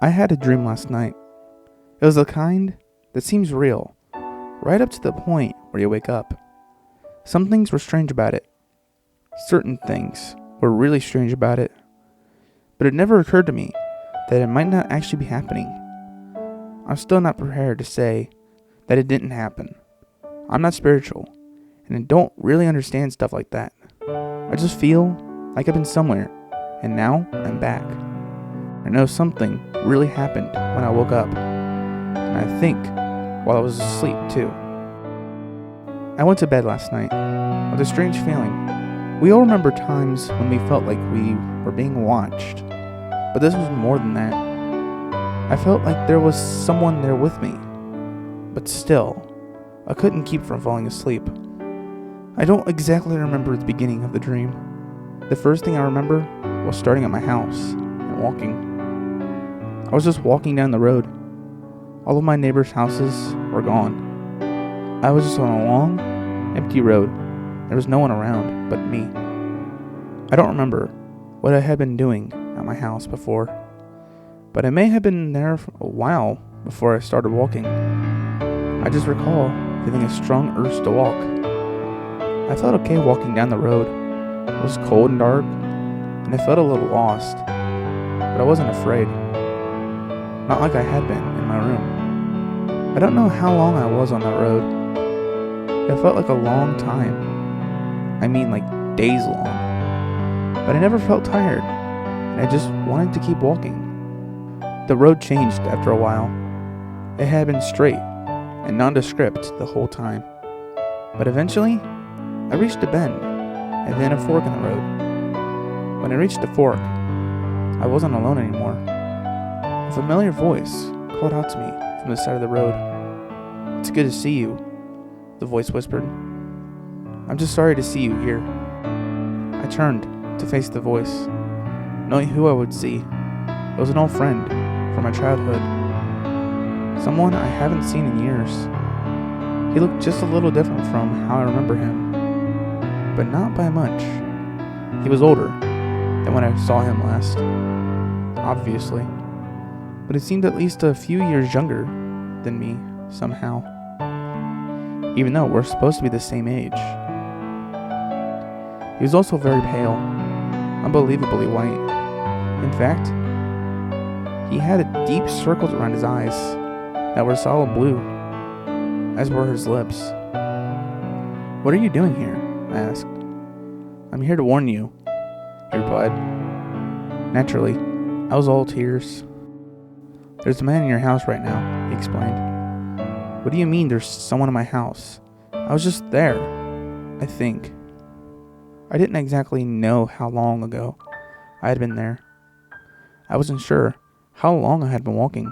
I had a dream last night. It was the kind that seems real, right up to the point where you wake up. Some things were strange about it. Certain things were really strange about it. But it never occurred to me that it might not actually be happening. I'm still not prepared to say that it didn't happen. I'm not spiritual, and I don't really understand stuff like that. I just feel like I've been somewhere, and now I'm back. I know something really happened when I woke up, and I think while I was asleep too. I went to bed last night with a strange feeling. We all remember times when we felt like we were being watched, but this was more than that. I felt like there was someone there with me, but still, I couldn't keep from falling asleep. I don't exactly remember the beginning of the dream. The first thing I remember was starting at my house and walking. I was just walking down the road. All of my neighbors' houses were gone. I was just on a long, empty road. There was no one around but me. I don't remember what I had been doing at my house before, but I may have been there for a while before I started walking. I just recall feeling a strong urge to walk. I felt okay walking down the road. It was cold and dark, and I felt a little lost, but I wasn't afraid. Not like I had been in my room. I don't know how long I was on that road. It felt like a long time. I mean like days long. But I never felt tired, and I just wanted to keep walking. The road changed after a while. It had been straight and nondescript the whole time. But eventually, I reached a bend, and then a fork in the road. When I reached the fork, I wasn't alone anymore. A familiar voice called out to me from the side of the road. "It's good to see you," the voice whispered. "I'm just sorry to see you here." I turned to face the voice, knowing who I would see. It was an old friend from my childhood. Someone I haven't seen in years. He looked just a little different from how I remember him, but not by much. He was older than when I saw him last, obviously, but he seemed at least a few years younger than me somehow, even though we're supposed to be the same age. He was also very pale, unbelievably white. In fact, he had deep circles around his eyes that were solid blue, as were his lips. "What are you doing here?" I asked. "I'm here to warn you," he replied. Naturally, I was all tears. "There's a man in your house right now," he explained. "What do you mean there's someone in my house? I was just there, I think." I didn't exactly know how long ago I had been there. I wasn't sure how long I had been walking.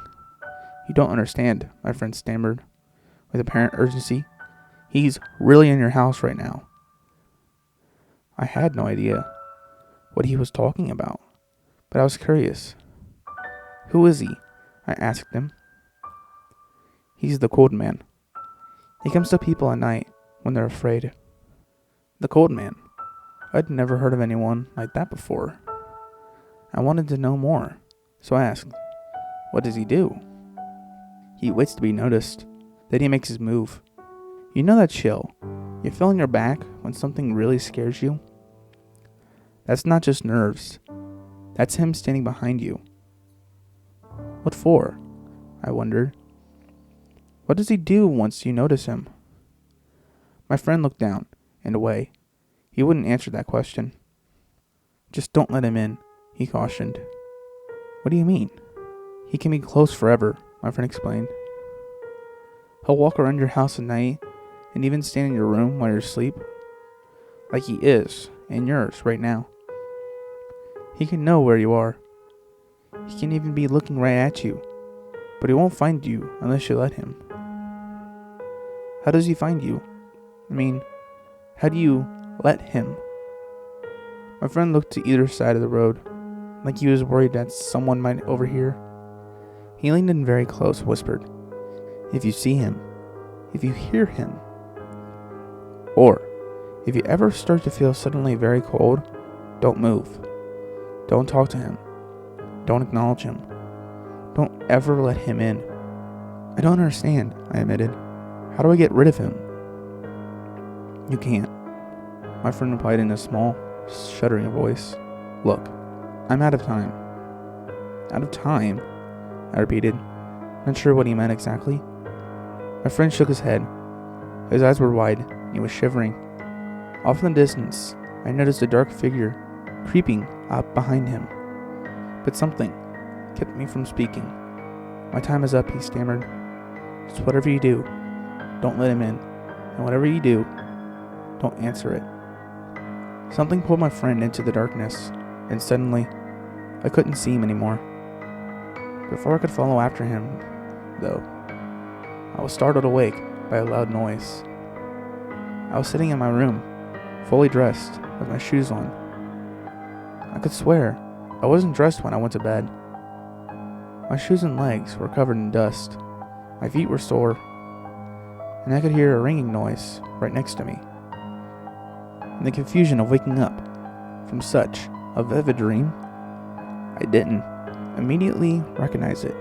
"You don't understand," my friend stammered with apparent urgency. "He's really in your house right now." I had no idea what he was talking about, but I was curious. "Who is he?" I asked him. "He's the cold man. He comes to people at night when they're afraid." The cold man. I'd never heard of anyone like that before. I wanted to know more, so I asked, "What does he do?" "He waits to be noticed. Then he makes his move. You know that chill you feel in your back when something really scares you? That's not just nerves. That's him standing behind you." "What for?" I wondered. "What does he do once you notice him?" My friend looked down and away. He wouldn't answer that question. "Just don't let him in," he cautioned. "What do you mean?" "He can be close forever," my friend explained. "He'll walk around your house at night and even stand in your room while you're asleep, like he is in yours right now. He can know where you are. He can even be looking right at you, but he won't find you unless you let him." "How does he find you? I mean, how do you let him?" My friend looked to either side of the road, like he was worried that someone might overhear. He leaned in very close, whispered, "If you see him, if you hear him, or if you ever start to feel suddenly very cold, don't move. Don't talk to him. Don't acknowledge him. Don't ever let him in. I don't understand, I admitted. How do I get rid of him? You can't, my friend replied in a small, shuddering voice. Look, I'm out of time. Out of time? I repeated, not sure what he meant exactly. My friend shook his head. His eyes were wide, and he was shivering. Off in the distance, I noticed a dark figure creeping up behind him. But something kept me from speaking. My time is up, he stammered. Just whatever you do, don't let him in. And whatever you do, don't answer it. Something pulled my friend into the darkness, and suddenly, I couldn't see him anymore. Before I could follow after him, though, I was startled awake by a loud noise. I was sitting in my room, fully dressed, with my shoes on. I could swear I wasn't dressed when I went to bed. My shoes and legs were covered in dust. My feet were sore, and I could hear a ringing noise right next to me. In the confusion of waking up from such a vivid dream, I didn't immediately recognize it.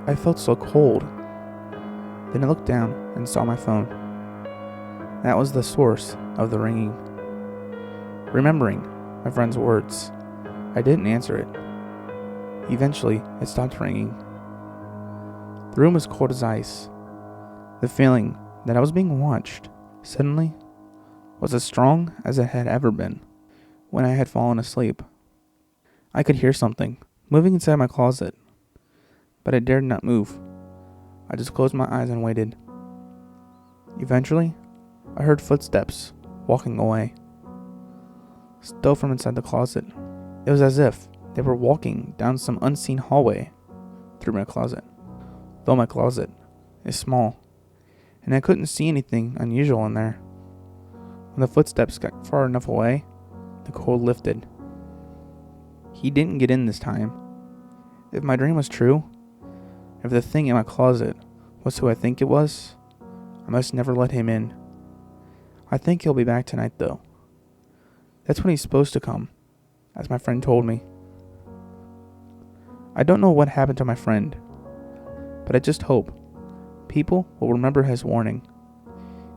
I felt so cold. Then I looked down and saw my phone. That was the source of the ringing. Remembering my friend's words, I didn't answer it. Eventually, it stopped ringing. The room was cold as ice. The feeling that I was being watched suddenly was as strong as it had ever been when I had fallen asleep. I could hear something moving inside my closet, but I dared not move. I just closed my eyes and waited. Eventually, I heard footsteps walking away. Still from inside the closet, it was as if they were walking down some unseen hallway through my closet. Though my closet is small, and I couldn't see anything unusual in there. When the footsteps got far enough away, the cold lifted. He didn't get in this time. If my dream was true, if the thing in my closet was who I think it was, I must never let him in. I think he'll be back tonight, though. That's when he's supposed to come, as my friend told me. I don't know what happened to my friend, but I just hope people will remember his warning.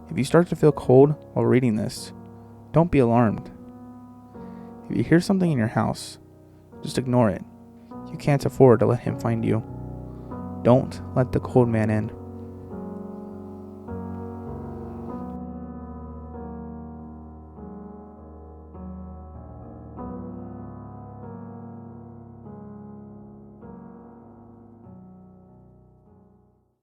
If you start to feel cold while reading this, don't be alarmed. If you hear something in your house, just ignore it. You can't afford to let him find you. Don't let the cold man in.